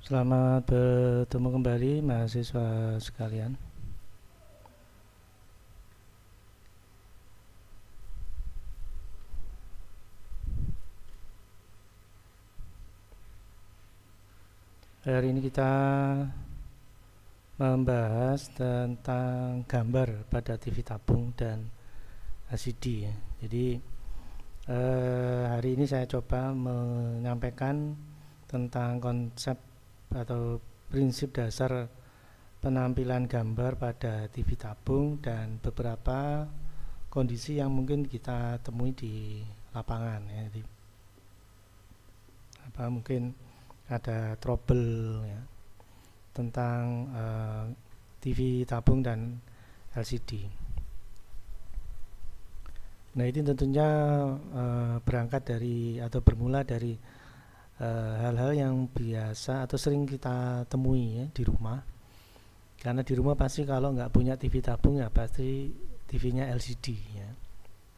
Selamat bertemu kembali mahasiswa sekalian. Hari ini kita membahas tentang gambar pada TV tabung dan LCD ya. Jadi hari ini saya coba menyampaikan tentang konsep atau prinsip dasar penampilan gambar pada TV tabung dan beberapa kondisi yang mungkin kita temui di lapangan ya. Jadi mungkin ada trouble ya, tentang TV tabung dan LCD. Nah, ini tentunya berangkat dari atau bermula dari hal-hal yang biasa atau sering kita temui ya, di rumah. Karena di rumah pasti kalau nggak punya TV tabung ya pasti TV-nya LCD ya.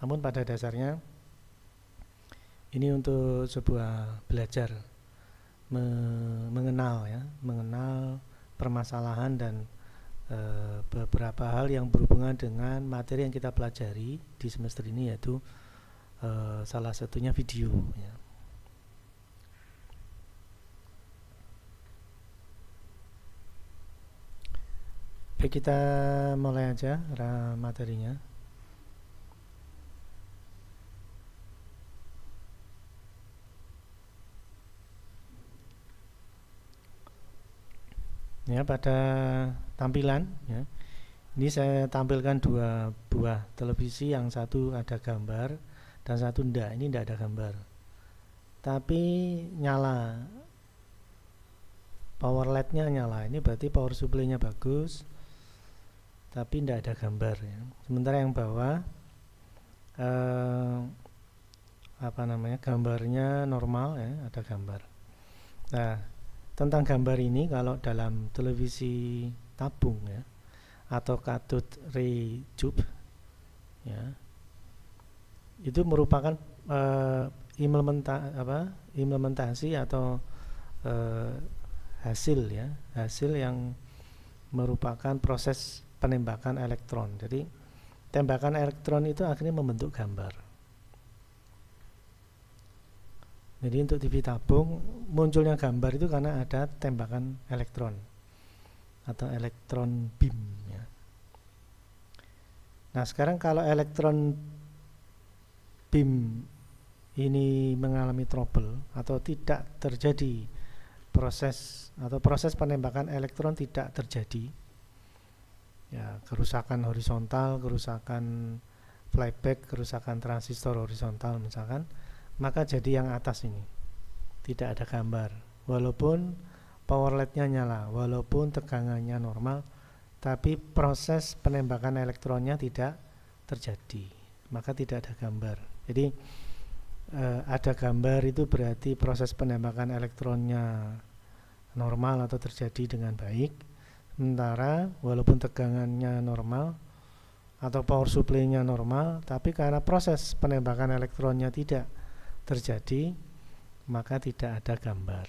Namun pada dasarnya ini untuk sebuah belajar mengenal permasalahan dan beberapa hal yang berhubungan dengan materi yang kita pelajari di semester ini, yaitu salah satunya video ya. Baik, kita mulai aja materinya. Ya, pada tampilan ya, ini saya tampilkan dua buah televisi, yang satu ada gambar dan satu enggak. Ini enggak ada gambar tapi nyala, power LED-nya nyala. Ini berarti power supply-nya bagus tapi enggak ada gambar ya. Sementara yang bawah gambarnya normal ya, ada gambar. Nah, tentang gambar ini kalau dalam televisi tabung ya, atau cathode ray tube ya, itu merupakan implementasi atau hasil yang merupakan proses penembakan elektron. Jadi tembakan elektron itu akhirnya membentuk gambar. Jadi untuk TV tabung munculnya gambar itu karena ada tembakan elektron atau elektron beam ya. Nah, sekarang kalau elektron beam ini mengalami trouble atau tidak terjadi proses penembakan elektron tidak terjadi ya, kerusakan horizontal, kerusakan flyback, kerusakan transistor horizontal misalkan, maka jadi yang atas ini tidak ada gambar walaupun power LED-nya nyala, walaupun tegangannya normal, tapi proses penembakan elektronnya tidak terjadi, maka tidak ada gambar. Jadi ada gambar itu berarti proses penembakan elektronnya normal atau terjadi dengan baik. Sementara walaupun tegangannya normal atau power supply-nya normal, tapi karena proses penembakan elektronnya tidak terjadi, maka tidak ada gambar.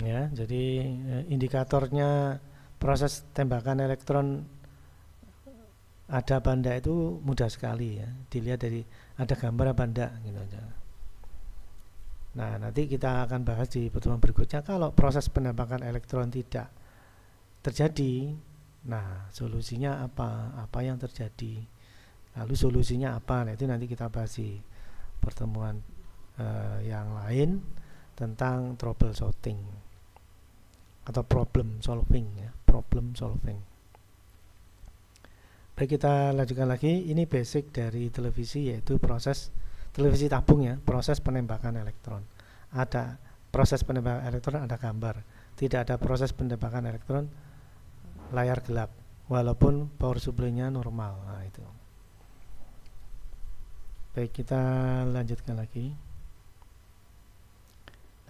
Ya, jadi indikatornya proses tembakan elektron ada apa enggak itu mudah sekali ya, dilihat dari ada gambar apa enggak gitu aja. Nah, nanti kita akan bahas di pertemuan berikutnya kalau proses penembakan elektron tidak terjadi. Nah, solusinya apa yang terjadi, lalu solusinya apa. Nah, itu nanti kita bahas di pertemuan yang lain tentang troubleshooting atau problem solving ya, problem solving. Baik, kita lanjutkan lagi. Ini basic dari televisi, yaitu proses televisi tabung ya, proses penembakan elektron. Ada proses penembakan elektron, ada gambar. Tidak ada proses penembakan elektron, layar gelap walaupun power supply-nya normal. Nah, itu. Baik, kita lanjutkan lagi.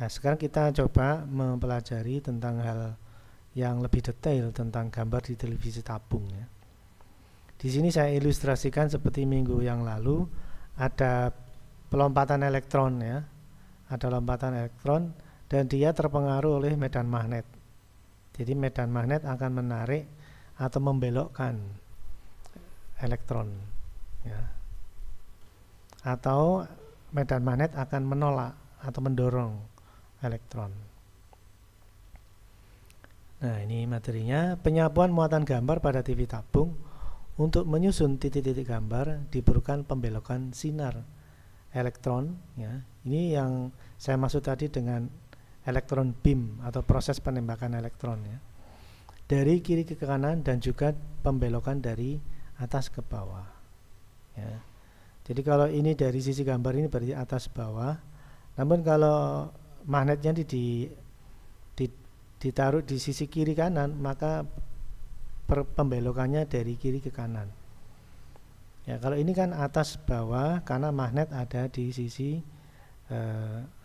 Nah, sekarang kita coba mempelajari tentang hal yang lebih detail tentang gambar di televisi tabung ya. Di sini saya ilustrasikan seperti minggu yang lalu ada pelompatan elektron ya. Ada lompatan elektron dan dia terpengaruh oleh medan magnet. Jadi medan magnet akan menarik atau membelokkan elektron ya. Atau medan magnet akan menolak atau mendorong elektron. Nah, ini materinya. Penyapuan muatan gambar pada TV tabung. Untuk menyusun titik-titik gambar diperlukan pembelokan sinar elektron ya. Ini yang saya maksud tadi dengan elektron beam atau proses penembakan elektron ya. Dari kiri ke kanan dan juga pembelokan dari atas ke bawah ya. Jadi kalau ini dari sisi gambar ini berarti atas bawah. Namun kalau magnetnya ditaruh di sisi kiri kanan, maka pembelokannya dari kiri ke kanan. Ya, kalau ini kan atas bawah karena magnet ada di sisi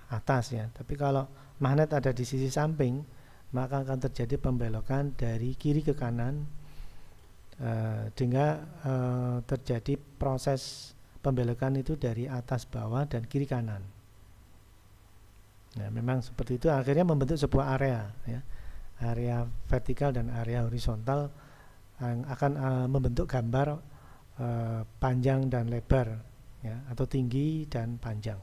atas ya. Tapi kalau magnet ada di sisi samping, maka akan terjadi pembelokan dari kiri ke kanan sehingga terjadi proses pembelokan itu dari atas bawah dan kiri kanan. Nah, memang seperti itu akhirnya membentuk sebuah area ya. Area vertikal dan area horizontal yang akan membentuk gambar panjang dan lebar ya, atau tinggi dan panjang.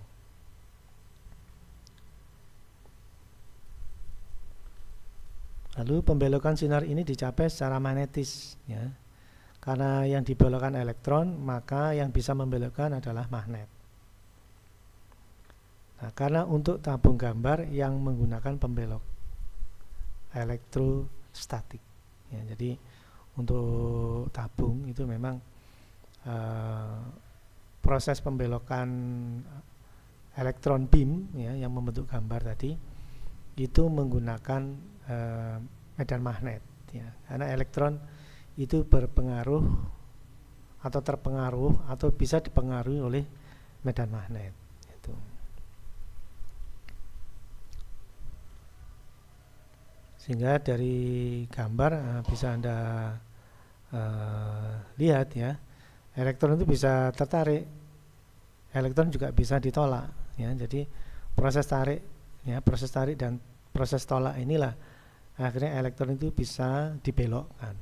Lalu pembelokan sinar ini dicapai secara magnetis ya. Karena yang dibelokkan elektron, maka yang bisa membelokkan adalah magnet. Nah, karena untuk tabung gambar yang menggunakan pembelok elektrostatik ya, jadi untuk tabung itu memang proses pembelokan elektron beam ya, yang membentuk gambar tadi itu menggunakan medan magnet ya. Karena elektron itu berpengaruh atau terpengaruh atau bisa dipengaruhi oleh medan magnet itu. Sehingga dari gambar bisa Anda lihat ya, elektron itu bisa tertarik, elektron juga bisa ditolak ya. Jadi proses tarik ya, proses tarik dan proses tolak inilah akhirnya elektron itu bisa dibelokkan.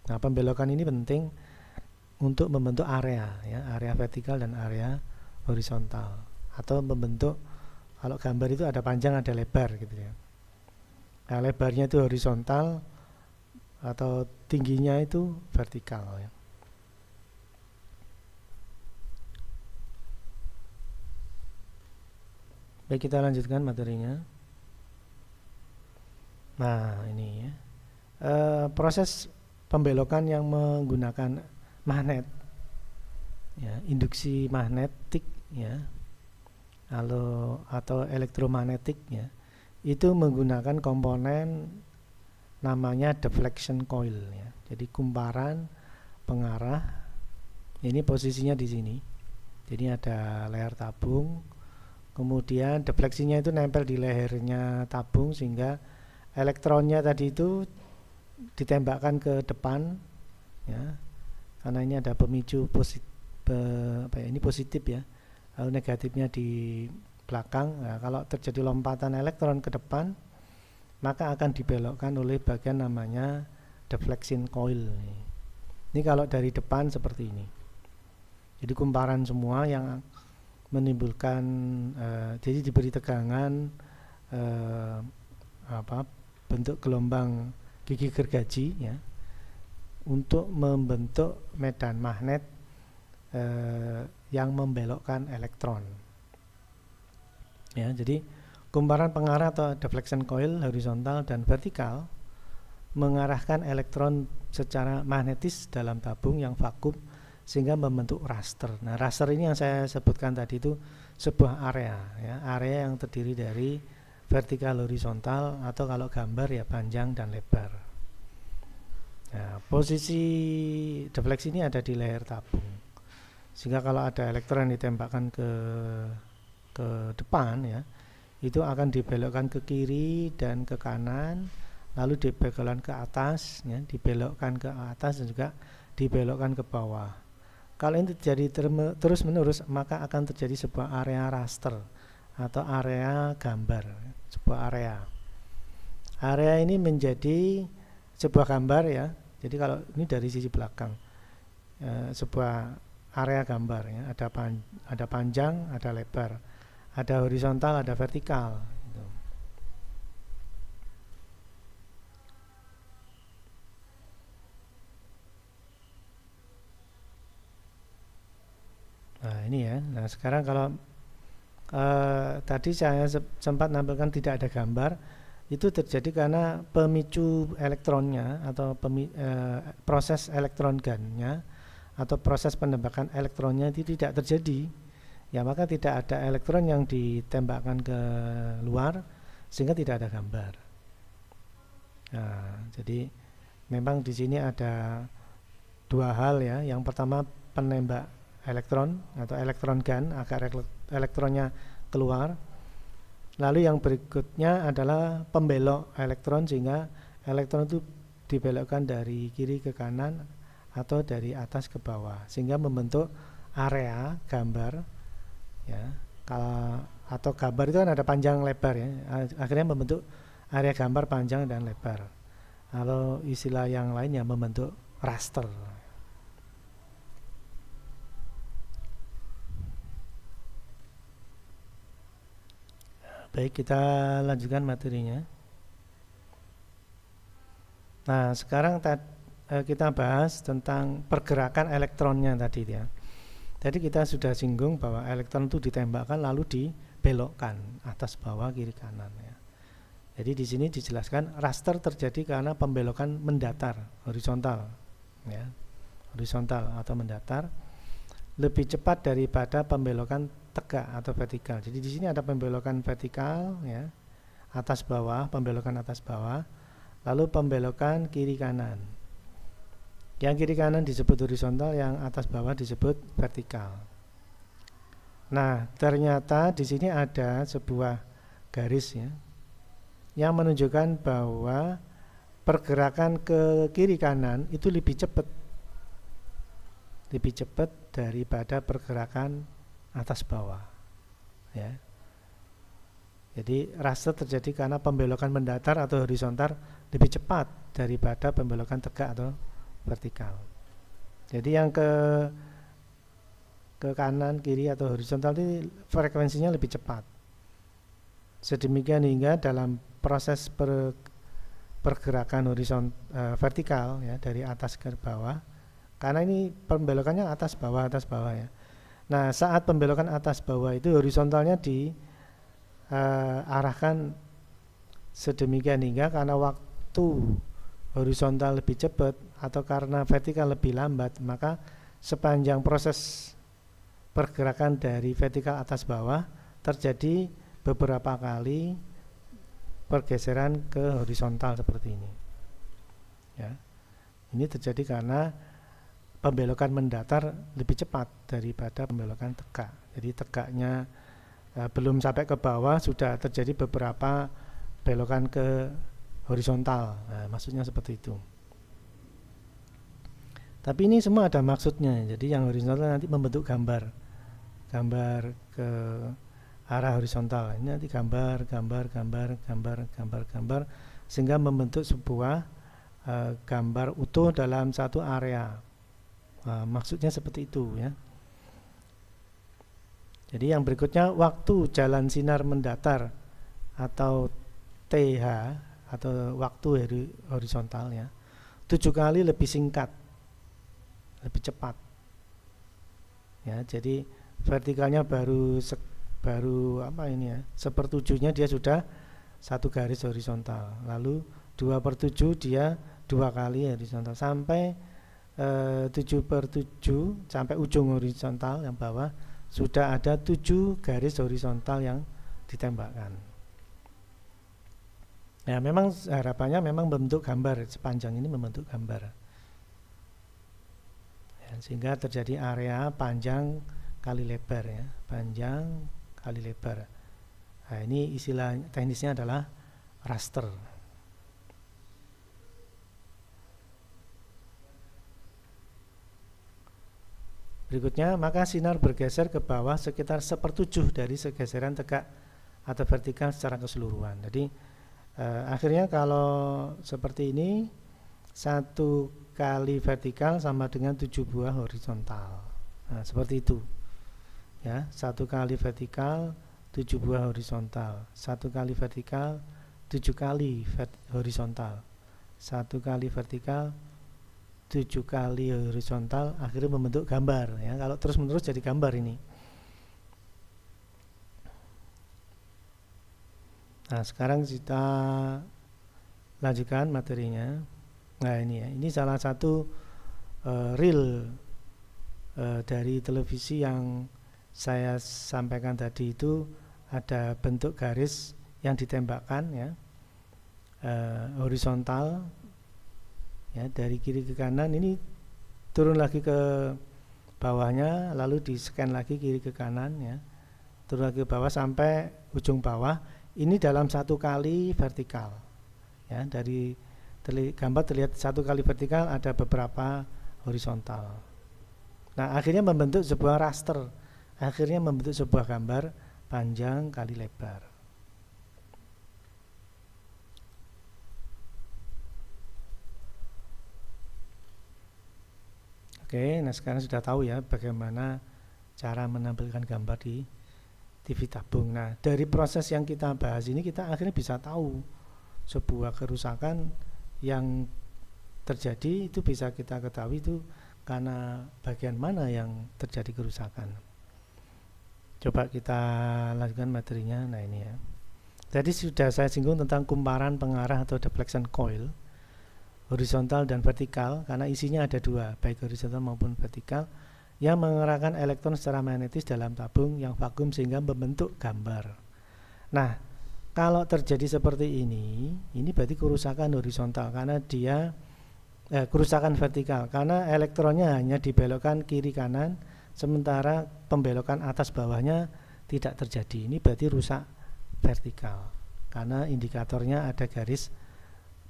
Nah, pembelokan ini penting untuk membentuk area ya, area vertikal dan area horizontal, atau membentuk, kalau gambar itu ada panjang ada lebar gitu ya. Nah, lebarnya itu horizontal atau tingginya itu vertikal ya. Baik, kita lanjutkan materinya. Nah, ini ya. Proses pembelokan yang menggunakan magnet ya, induksi magnetik ya, atau elektromagnetik ya, itu menggunakan komponen namanya deflection coil ya. Jadi kumparan pengarah. Ini posisinya di sini. Jadi ada leher tabung, kemudian defleksinya itu nempel di lehernya tabung sehingga elektronnya tadi itu ditembakkan ke depan ya. Karena ini ada pemicu ini positif ya. Lalu negatifnya di belakang. Nah, kalau terjadi lompatan elektron ke depan, maka akan dibelokkan oleh bagian namanya deflection coil. Ini kalau dari depan seperti ini. Jadi kumparan semua yang menimbulkan jadi diberi tegangan bentuk gelombang gigi gergaji ya, untuk membentuk medan magnet yang membelokkan elektron. Ya, jadi kumparan pengarah atau deflection coil horizontal dan vertikal mengarahkan elektron secara magnetis dalam tabung yang vakum sehingga membentuk raster. Nah, raster ini yang saya sebutkan tadi itu sebuah area ya, area yang terdiri dari vertikal horizontal atau kalau gambar ya panjang dan lebar. Nah, posisi defleksi ini ada di leher tabung. Sehingga kalau ada elektron ditembakkan ke depan ya, itu akan dibelokkan ke kiri dan ke kanan lalu dibelokkan ke atas, ya, dibelokkan ke atas dan juga dibelokkan ke bawah. Kalau ini terjadi terus menerus, maka akan terjadi sebuah area raster atau area gambar, sebuah area. Area ini menjadi sebuah gambar, ya. Jadi kalau ini dari sisi belakang, sebuah area gambar, ya. Ada panjang, ada lebar, ada horizontal, ada vertikal. Gitu. Nah ini ya. Nah sekarang kalau tadi saya sempat nampilkan tidak ada gambar, itu terjadi karena pemicu elektronnya atau proses elektron gunnya atau proses penembakan elektronnya itu tidak terjadi, ya maka tidak ada elektron yang ditembakkan ke luar sehingga tidak ada gambar. Nah, jadi memang di sini ada dua hal, ya. Yang pertama penembak elektron atau elektron gun agar elektronnya keluar. Lalu yang berikutnya adalah pembelok elektron sehingga elektron itu dibelokkan dari kiri ke kanan atau dari atas ke bawah sehingga membentuk area gambar, ya. Atau gambar itu kan ada panjang lebar, ya. Akhirnya membentuk area gambar panjang dan lebar. Kalau istilah yang lainnya membentuk raster. Baik, kita lanjutkan materinya. Nah, sekarang kita bahas tentang pergerakan elektronnya tadi, ya. Tadi kita sudah singgung bahwa elektron itu ditembakkan lalu dibelokkan atas bawah kiri kanan, ya. Jadi di sini dijelaskan raster terjadi karena pembelokan mendatar, horizontal, ya. Horizontal atau mendatar lebih cepat daripada pembelokan tegak atau vertikal. Jadi di sini ada pembelokan vertikal, ya, atas bawah, pembelokan atas bawah, lalu pembelokan kiri kanan. Yang kiri kanan disebut horizontal, yang atas bawah disebut vertikal. Nah, ternyata di sini ada sebuah garis, ya, yang menunjukkan bahwa pergerakan ke kiri kanan itu lebih cepat daripada pergerakan atas bawah, ya. Jadi raster terjadi karena pembelokan mendatar atau horizontal lebih cepat daripada pembelokan tegak atau vertikal. Jadi yang ke kanan, kiri atau horizontal ini frekuensinya lebih cepat. Sedemikian hingga dalam proses pergerakan vertikal, ya, dari atas ke bawah, karena ini pembelokannya atas bawah, ya. Nah, saat pembelokan atas bawah itu horizontalnya diarahkan sedemikian hingga karena waktu horizontal lebih cepat atau karena vertikal lebih lambat, maka sepanjang proses pergerakan dari vertikal atas bawah terjadi beberapa kali pergeseran ke horizontal seperti ini, ya. Ini terjadi karena pembelokan mendatar lebih cepat daripada pembelokan tegak. Jadi tegaknya belum sampai ke bawah sudah terjadi beberapa belokan ke horizontal. Nah, maksudnya seperti itu. Tapi ini semua ada maksudnya. Jadi yang horizontal nanti membentuk gambar ke arah horizontal. Ini nanti gambar sehingga membentuk sebuah gambar utuh dalam satu area. Maksudnya seperti itu, ya. Jadi yang berikutnya waktu jalan sinar mendatar atau TH atau waktu horizontal, ya, 7 kali lebih singkat, lebih cepat, ya. Jadi vertikalnya baru apa ini, ya, 1/7 dia sudah satu garis horizontal, lalu 2/7 dia 2 kali horizontal sampai 7/7 sampai ujung horizontal yang bawah sudah ada 7 garis horizontal yang ditembakkan. Ya, memang harapannya memang membentuk gambar, sepanjang ini membentuk gambar, ya, sehingga terjadi area panjang kali lebar, ya, panjang kali lebar. Nah, ini istilah teknisnya adalah raster. Berikutnya, maka sinar bergeser ke bawah sekitar 1/7 dari segeseran tegak atau vertikal secara keseluruhan. Jadi akhirnya kalau seperti ini, 1 kali vertikal sama dengan 7 buah horizontal. Nah, seperti itu. Ya, 1 kali vertikal 7 buah horizontal. 1 kali vertikal 7 kali horizontal. 1 kali vertikal 7 kali horizontal, akhirnya membentuk gambar ya. Kalau terus menerus jadi gambar ini. Nah, sekarang kita lanjutkan materinya. Nah, ini ya, ini salah satu reel dari televisi yang saya sampaikan tadi. Itu ada bentuk garis yang ditembakkan ya, horizontal ya, dari kiri ke kanan, ini turun lagi ke bawahnya, lalu di scan lagi kiri ke kanan ya, turun lagi ke bawah sampai ujung bawah. Ini dalam 1 kali vertikal ya. Dari gambar terlihat 1 kali vertikal ada beberapa horizontal. Nah, akhirnya membentuk sebuah raster, akhirnya membentuk sebuah gambar panjang kali lebar. Oke, nah sekarang sudah tahu ya bagaimana cara menampilkan gambar di TV tabung. Nah, dari proses yang kita bahas ini, kita akhirnya bisa tahu sebuah kerusakan yang terjadi itu bisa kita ketahui itu karena bagian mana yang terjadi kerusakan. Coba kita lanjutkan materinya. Nah, ini ya. Tadi sudah saya singgung tentang kumparan pengarah atau deflection coil, horizontal dan vertikal, karena isinya ada 2, baik horizontal maupun vertikal, yang mengerahkan elektron secara magnetis dalam tabung yang vakum sehingga membentuk gambar. Nah, kalau terjadi seperti ini berarti kerusakan horizontal, karena dia kerusakan vertikal, karena elektronnya hanya dibelokkan kiri kanan, sementara pembelokan atas bawahnya tidak terjadi. Ini berarti rusak vertikal, karena indikatornya ada garis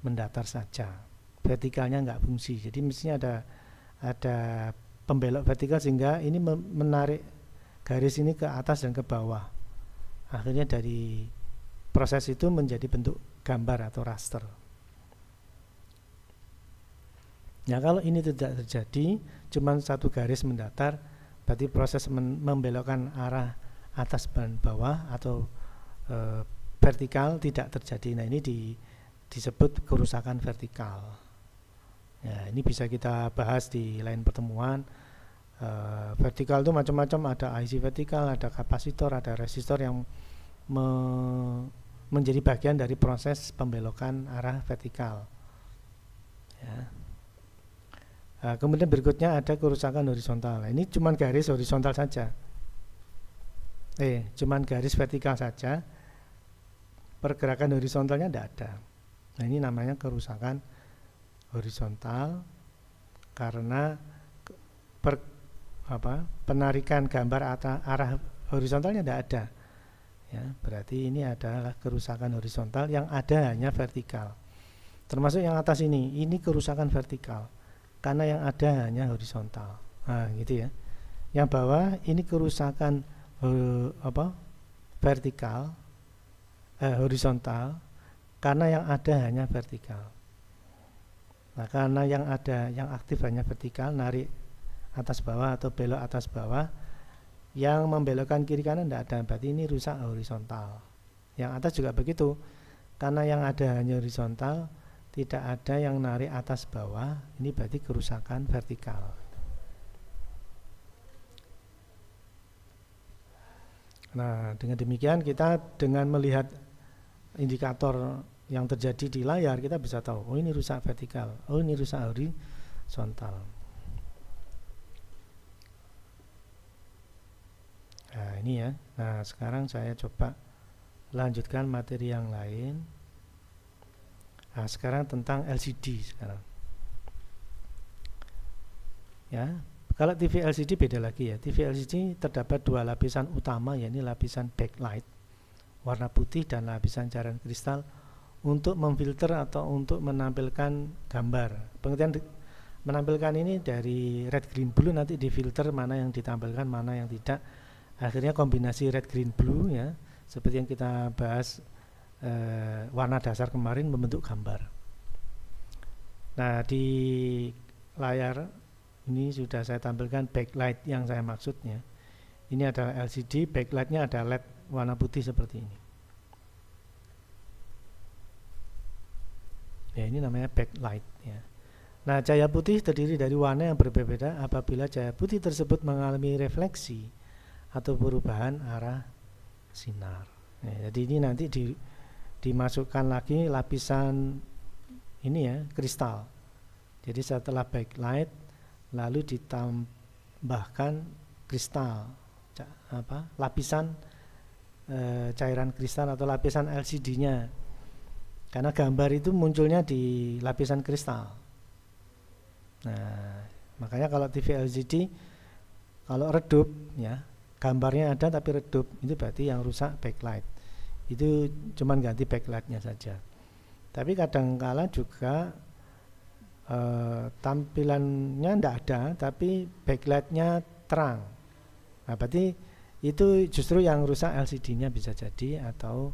mendatar saja, vertikalnya nggak fungsi. Jadi mestinya ada pembelok vertikal sehingga ini menarik garis ini ke atas dan ke bawah. Akhirnya dari proses itu menjadi bentuk gambar atau raster. Nah, kalau ini tidak terjadi, cuma 1 garis mendatar, berarti proses membelokkan arah atas dan bawah atau vertikal tidak terjadi. Nah, ini disebut kerusakan vertikal. Ya, ini bisa kita bahas di lain pertemuan. Vertikal itu macam-macam, ada IC vertikal, ada kapasitor, ada resistor yang menjadi bagian dari proses pembelokan arah vertikal. Ya. Kemudian berikutnya ada kerusakan horizontal. Nah, ini cuma garis horizontal saja. Cuma garis vertikal saja. Pergerakan horizontalnya tidak ada. Nah, ini namanya kerusakan horizontal karena penarikan gambar arah horizontalnya tidak ada. Ya, berarti ini adalah kerusakan horizontal, yang ada hanya vertikal. Termasuk yang atas ini kerusakan vertikal karena yang ada hanya horizontal. Nah, gitu ya. Yang bawah ini kerusakan vertikal, horizontal, karena yang ada hanya vertikal. Nah, karena yang aktif hanya vertikal, narik atas bawah atau belok atas bawah, yang membelokkan kiri kanan tidak ada, berarti ini rusak horizontal. Yang atas juga begitu, karena yang ada hanya horizontal, tidak ada yang narik atas bawah, ini berarti kerusakan vertikal. Nah, dengan demikian kita dengan melihat indikator yang terjadi di layar, kita bisa tahu, oh ini rusak vertikal, oh ini rusak horizontal. Nah, ini ya. Nah, sekarang saya coba lanjutkan materi yang lain. Nah, sekarang tentang LCD sekarang. Ya, kalau TV LCD beda lagi ya. TV LCD terdapat 2 lapisan utama, yakni lapisan backlight warna putih dan lapisan cairan kristal untuk memfilter atau untuk menampilkan gambar. Pengertian menampilkan ini dari red green blue, nanti difilter mana yang ditampilkan mana yang tidak, akhirnya kombinasi red green blue ya seperti yang kita bahas warna dasar kemarin membentuk gambar. Nah di layar ini sudah saya tampilkan backlight yang saya maksudnya. Ini adalah LCD, backlightnya ada LED warna putih seperti ini. Ya ini namanya backlight ya. Nah cahaya putih terdiri dari warna yang berbeda apabila cahaya putih tersebut mengalami refleksi atau perubahan arah sinar. Ya, jadi ini nanti dimasukkan lagi lapisan ini ya kristal. Jadi setelah backlight lalu ditambahkan kristal lapisan cairan kristal atau lapisan LCD-nya, karena gambar itu munculnya di lapisan kristal. Nah makanya kalau TV LCD kalau redup ya gambarnya ada tapi redup, itu berarti yang rusak backlight, itu cuman ganti backlightnya saja. Tapi kadang-kala juga tampilannya tidak ada tapi backlightnya terang. Nah berarti itu justru yang rusak LCD-nya bisa jadi, atau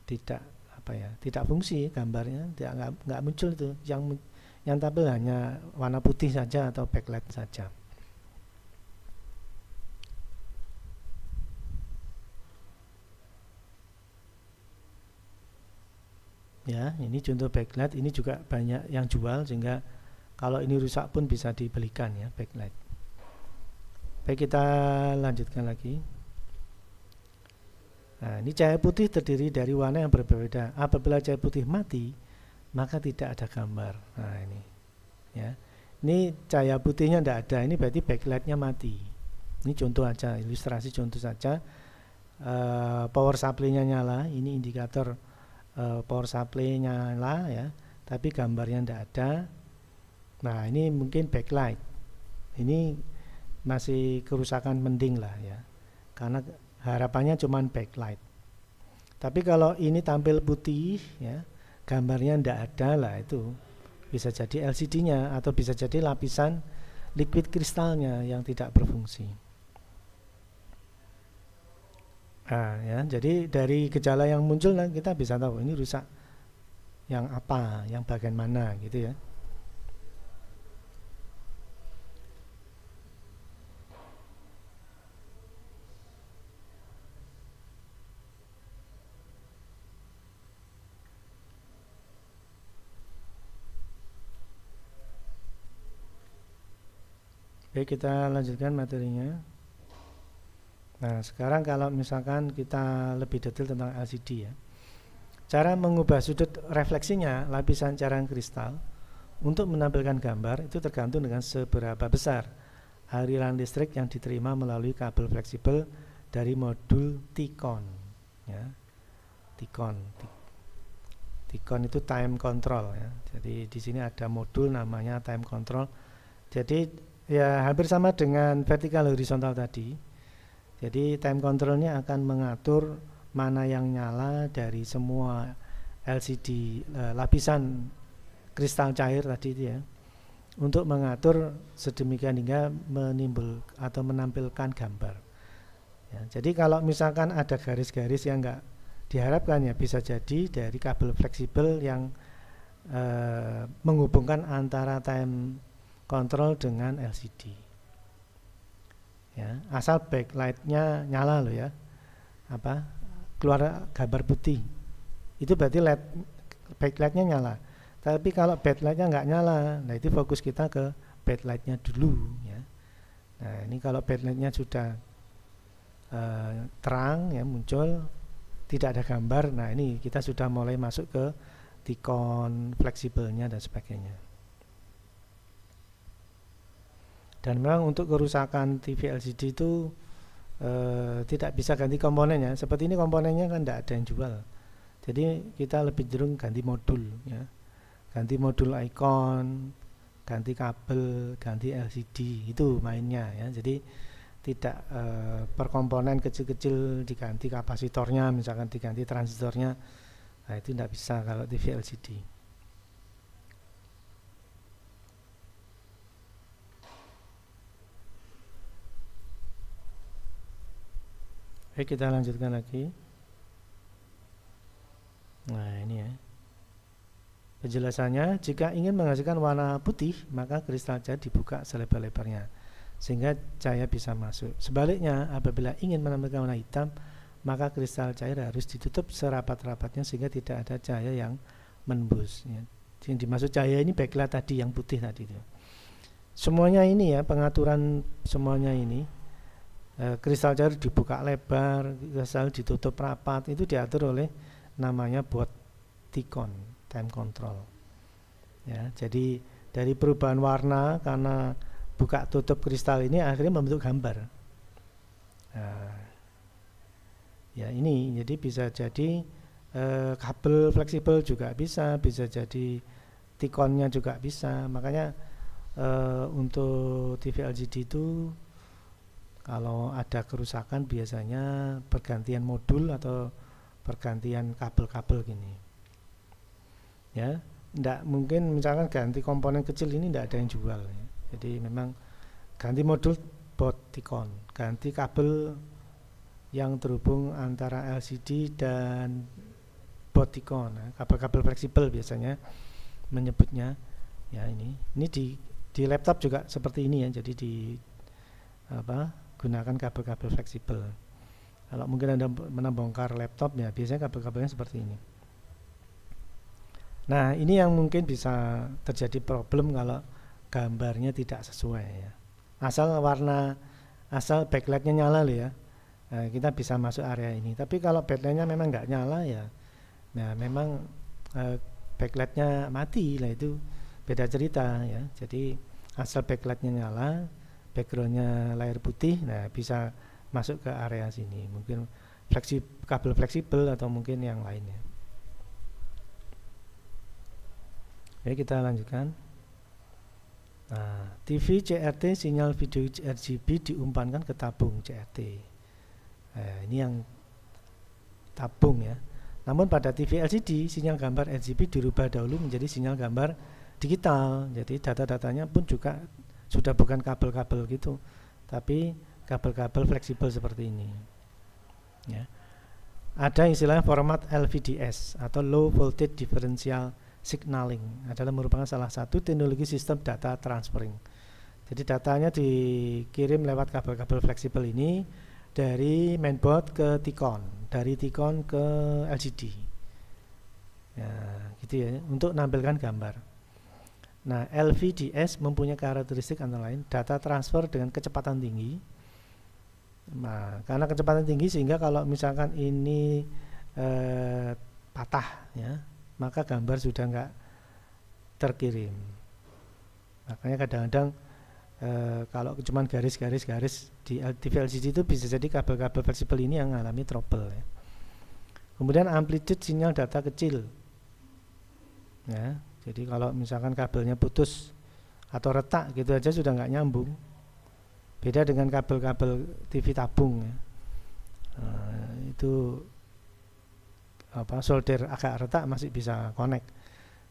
tidak fungsi gambarnya, nggak muncul itu, yang tampil hanya warna putih saja atau backlight saja. Ya, ini contoh backlight, ini juga banyak yang jual sehingga kalau ini rusak pun bisa dibelikan ya backlight. Baik, kita lanjutkan lagi. Nah, ini cahaya putih terdiri dari warna yang berbeda. Apabila cahaya putih mati, maka tidak ada gambar. Nah, ini ya. Ini cahaya putihnya tidak ada, ini berarti backlightnya mati. Ini contoh aja, ilustrasi contoh saja. Power supply-nya nyala, ini indikator power supply nyala ya, tapi gambarnya tidak ada. Nah ini mungkin backlight, ini masih kerusakan mending lah ya, karena harapannya cuma backlight. Tapi kalau ini tampil putih ya, gambarnya tidak ada lah, itu bisa jadi LCD-nya atau bisa jadi lapisan liquid kristalnya yang tidak berfungsi. Nah, ya, jadi dari gejala yang muncul kita bisa tahu ini rusak yang apa, yang bagian mana gitu ya. Baik, kita lanjutkan materinya. Nah, sekarang kalau misalkan kita lebih detail tentang LCD ya. Cara mengubah sudut refleksinya lapisan cairan kristal untuk menampilkan gambar itu tergantung dengan seberapa besar aliran listrik yang diterima melalui kabel fleksibel dari modul T-con ya. T-con itu time control ya. Jadi di sini ada modul namanya time control. Jadi ya hampir sama dengan vertikal horizontal tadi. Jadi time controlnya akan mengatur mana yang nyala dari semua LCD lapisan kristal cair tadi itu ya, untuk mengatur sedemikian hingga menimbul atau menampilkan gambar ya. Jadi kalau misalkan ada garis-garis yang enggak diharapkan ya, bisa jadi dari kabel fleksibel yang menghubungkan antara time control dengan LCD ya, asal backlightnya nyala loh ya, keluar gambar putih, itu berarti backlightnya nyala. Tapi kalau backlightnya nggak nyala, nah itu fokus kita ke backlightnya dulu ya. Nah ini kalau backlightnya sudah terang ya, muncul tidak ada gambar, nah ini kita sudah mulai masuk ke T-con fleksibelnya dan sebagainya. Dan memang untuk kerusakan TV LCD itu tidak bisa ganti komponennya. Seperti ini komponennya kan tidak ada yang jual. Jadi kita lebih cenderung ganti modul ya. Ganti modul icon, ganti kabel, ganti LCD, itu mainnya ya. Jadi tidak per komponen kecil-kecil diganti kapasitornya, misalkan diganti transistornya. Nah itu tidak bisa kalau TV LCD. Baik, kita lanjutkan lagi. Nah, ini ya. Penjelasannya, jika ingin menghasilkan warna putih, maka kristal cahaya dibuka selebar-lebarnya sehingga cahaya bisa masuk. Sebaliknya, apabila ingin menampilkan warna hitam, maka kristal cair harus ditutup serapat-rapatnya sehingga tidak ada cahaya yang menembus. Ya. Yang dimaksud cahaya ini backlight tadi, yang putih tadi itu. Semuanya ini ya, pengaturan semuanya ini, kristal cair dibuka lebar, kristal ditutup rapat, itu diatur oleh namanya buat T-con, time control. Ya, jadi dari perubahan warna karena buka tutup kristal ini akhirnya membentuk gambar. Nah, ya ini jadi bisa jadi kabel fleksibel juga bisa jadi T-connya juga bisa. Makanya untuk TV LCD itu kalau ada kerusakan biasanya pergantian modul atau pergantian kabel-kabel gini. Ya, tidak mungkin misalkan ganti komponen kecil ini tidak ada yang jual ya. Jadi memang ganti modul buat T-con, ganti kabel yang terhubung antara LCD dan buat T-con, ya. Kabel-kabel fleksibel biasanya menyebutnya ya. Ini di laptop juga seperti ini ya. Jadi gunakan kabel-kabel fleksibel. Kalau mungkin Anda membongkar laptop ya biasanya kabel-kabelnya seperti ini. Nah, ini yang mungkin bisa terjadi problem kalau gambarnya tidak sesuai ya. Asal backlightnya nyala loh ya. Nah, kita bisa masuk area ini. Tapi kalau backlightnya memang nggak nyala ya, nah memang backlightnya mati lah, itu beda cerita ya. Jadi asal backlightnya nyala, backgroundnya layar putih, nah bisa masuk ke area sini. Mungkin kabel fleksibel atau mungkin yang lainnya. Oke, kita lanjutkan. Nah, TV CRT sinyal video RGB diumpankan ke tabung CRT. Nah, ini yang tabung ya. Namun pada TV LCD sinyal gambar RGB dirubah dahulu menjadi sinyal gambar digital. Jadi data-datanya pun juga sudah bukan kabel-kabel gitu, tapi kabel-kabel fleksibel seperti ini. Ya. Ada istilahnya format LVDS atau Low Voltage Differential Signaling, adalah merupakan salah satu teknologi sistem data transferring. Jadi datanya dikirim lewat kabel-kabel fleksibel ini dari mainboard ke T-con, dari T-con ke LCD. Ya, gitu ya, untuk menampilkan gambar. Nah, LVDS mempunyai karakteristik antara lain data transfer dengan kecepatan tinggi. Nah, karena kecepatan tinggi sehingga kalau misalkan ini patah ya, maka gambar sudah nggak terkirim. Makanya kadang-kadang kalau cuma garis-garis di TV LCD itu bisa jadi kabel-kabel fleksibel ini yang mengalami trouble ya. Kemudian amplitude sinyal data kecil ya. Jadi kalau misalkan kabelnya putus atau retak gitu aja sudah nggak nyambung. Beda dengan kabel-kabel TV tabung ya. Itu solder agak retak masih bisa connect.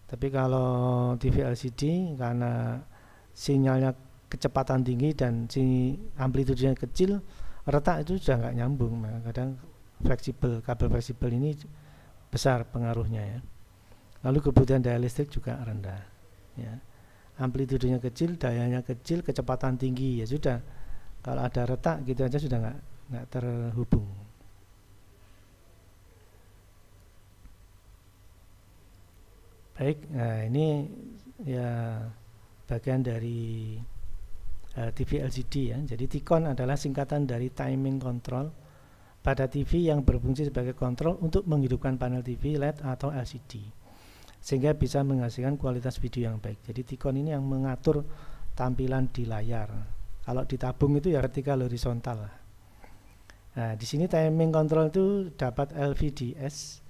Tapi kalau TV LCD karena sinyalnya kecepatan tinggi dan amplitudenya kecil, retak itu sudah nggak nyambung. Nah, kadang kabel fleksibel ini besar pengaruhnya ya. Lalu kebutuhan daya listrik juga rendah ya. Amplitudenya kecil, dayanya kecil, kecepatan tinggi ya sudah. Kalau ada retak gitu aja sudah nggak terhubung. Baik, nah ini ya bagian dari TV LCD ya. Jadi T-con adalah singkatan dari timing control pada TV yang berfungsi sebagai kontrol untuk menghidupkan panel TV LED atau LCD sehingga bisa menghasilkan kualitas video yang baik. Jadi T-con ini yang mengatur tampilan di layar. Kalau di tabung itu ya vertikal horizontal. Nah, di sini timing control itu dapat LVDS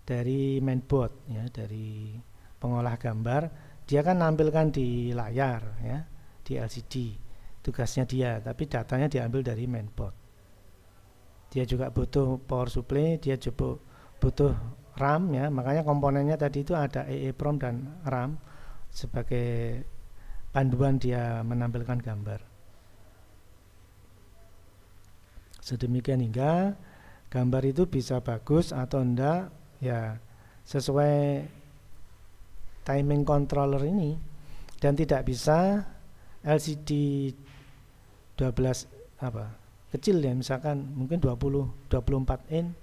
dari mainboard ya, dari pengolah gambar. Dia kan nampilkan di layar ya, di LCD. Tugasnya dia, tapi datanya diambil dari mainboard. Dia juga butuh power supply, dia juga butuh RAM ya, makanya komponennya tadi itu ada EEPROM dan RAM sebagai panduan dia menampilkan gambar. Sedemikian hingga gambar itu bisa bagus atau enggak ya sesuai timing controller ini, dan tidak bisa LCD 12 kecil ya, misalkan mungkin 24 in,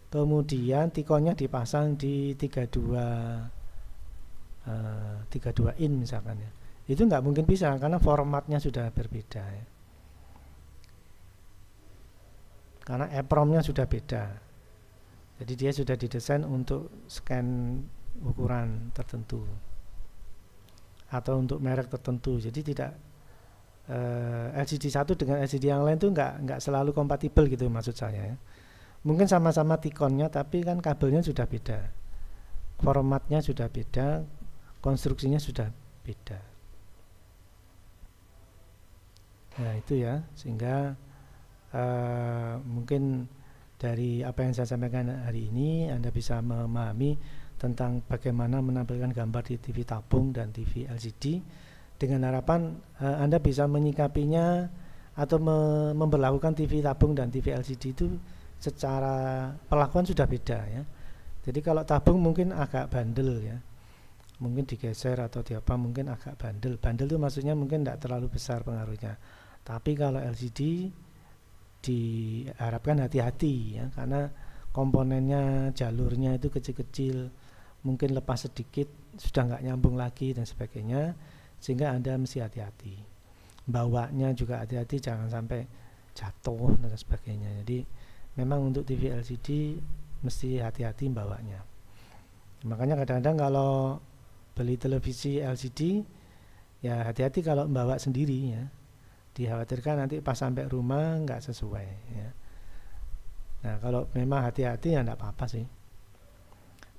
kemudian tikonnya dipasang di 32 in misalkan ya. Itu nggak mungkin bisa karena formatnya sudah berbeda ya. Karena EPROM-nya sudah beda. Jadi dia sudah didesain untuk scan ukuran tertentu atau untuk merek tertentu. Jadi tidak LCD satu dengan LCD yang lain itu nggak selalu kompatibel gitu maksud saya ya. Mungkin sama-sama tikonnya tapi kan kabelnya sudah beda, formatnya sudah beda, konstruksinya sudah beda. Nah itu ya, sehingga mungkin dari apa yang saya sampaikan hari ini Anda bisa memahami tentang bagaimana menampilkan gambar di TV tabung dan TV LCD, dengan harapan Anda bisa menyikapinya atau memperlakukan TV tabung dan TV LCD itu secara perlakuan sudah beda ya. Jadi kalau tabung mungkin agak bandel ya, mungkin digeser atau diapa mungkin agak bandel. Bandel itu maksudnya mungkin tidak terlalu besar pengaruhnya. Tapi kalau LCD diharapkan hati-hati ya, karena komponennya, jalurnya itu kecil-kecil, mungkin lepas sedikit sudah nggak nyambung lagi dan sebagainya, sehingga Anda mesti hati-hati. Bawanya juga hati-hati, jangan sampai jatuh dan sebagainya. Jadi memang untuk TV LCD mesti hati-hati bawanya. Makanya kadang-kadang kalau beli televisi LCD ya hati-hati kalau membawa sendiri ya. Dikhawatirkan nanti pas sampai rumah nggak sesuai ya. Nah kalau memang hati-hati ya nggak apa-apa sih.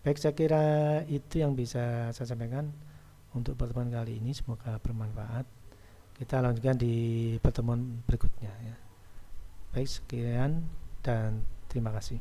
Baik, saya kira itu yang bisa saya sampaikan untuk pertemuan kali ini, semoga bermanfaat. Kita lanjutkan di pertemuan berikutnya ya. Baik, sekian dan terima kasih.